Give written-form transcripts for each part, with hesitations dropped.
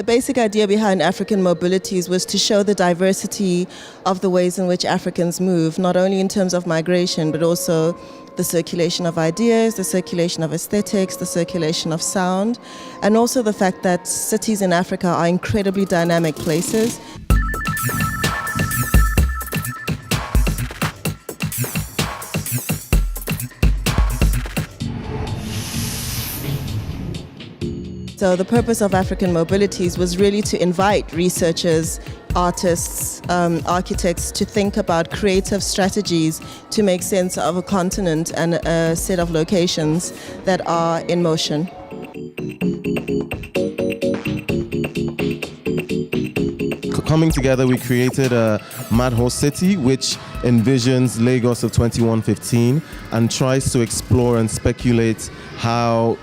The basic idea behind African Mobilities was to show the diversity of the ways in which Africans move, not only in terms of migration, but also the circulation of ideas, the circulation of aesthetics, the circulation of sound, and also the fact that cities in Africa are incredibly dynamic places. So the purpose of African Mobilities was really to invite researchers, artists, architects to think about creative strategies to make sense of a continent and a set of locations that are in motion. Coming together, we created a Mad Horse City, which envisions Lagos of 2115 and tries to explore and speculate how,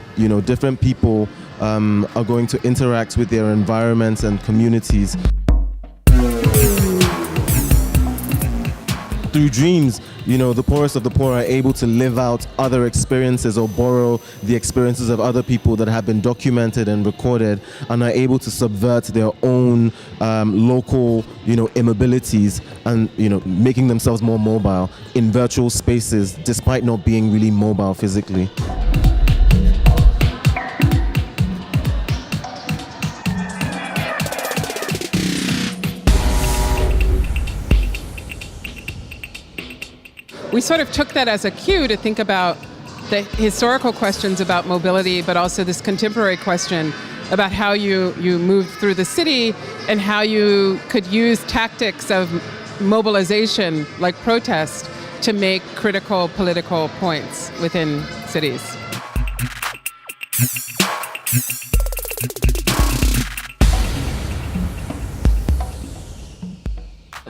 different people are going to interact with their environments and communities. Through dreams, the poorest of the poor are able to live out other experiences or borrow the experiences of other people that have been documented and recorded and are able to subvert their own local, immobilities and, making themselves more mobile in virtual spaces despite not being really mobile physically. We sort of took that as a cue to think about the historical questions about mobility, but also this contemporary question about how you move through the city and how you could use tactics of mobilization, like protest, to make critical political points within cities.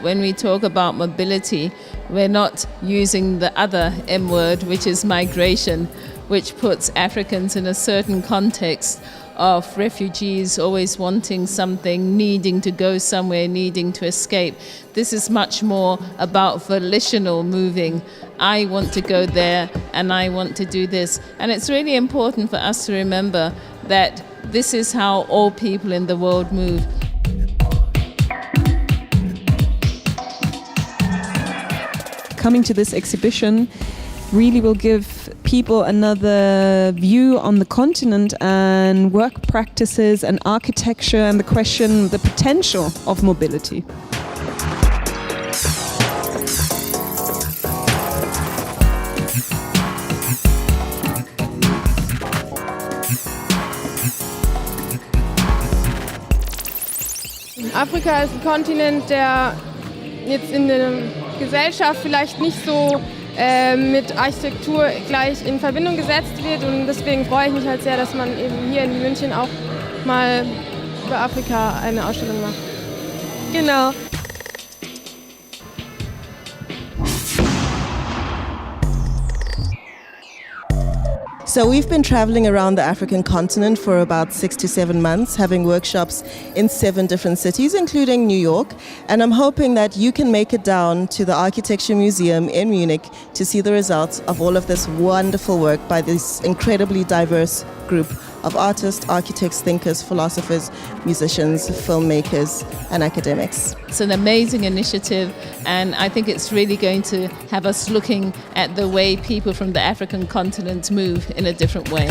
When we talk about mobility, we're not using the other M word, which is migration, which puts Africans in a certain context of refugees always wanting something, needing to go somewhere, needing to escape. This is much more about volitional moving. I want to go there and I want to do this. And it's really important for us to remember that this is how all people in the world move. Coming to this exhibition really will give people another view on the continent and work practices and architecture and the potential of mobility. Afrika ist ein Kontinent, der jetzt in der Gesellschaft vielleicht nicht so mit Architektur gleich in Verbindung gesetzt wird, und deswegen freue ich mich halt sehr, dass man eben hier in München auch mal über Afrika eine Ausstellung macht. Genau. So we've been traveling around the African continent for about 6 to 7 months, having workshops in 7 different cities, including New York. And I'm hoping that you can make it down to the Architekturmuseum in Munich to see the results of all of this wonderful work by this incredibly diverse group of artists, architects, thinkers, philosophers, musicians, filmmakers, and academics. It's an amazing initiative, and I think it's really going to have us looking at the way people from the African continent move in a different way.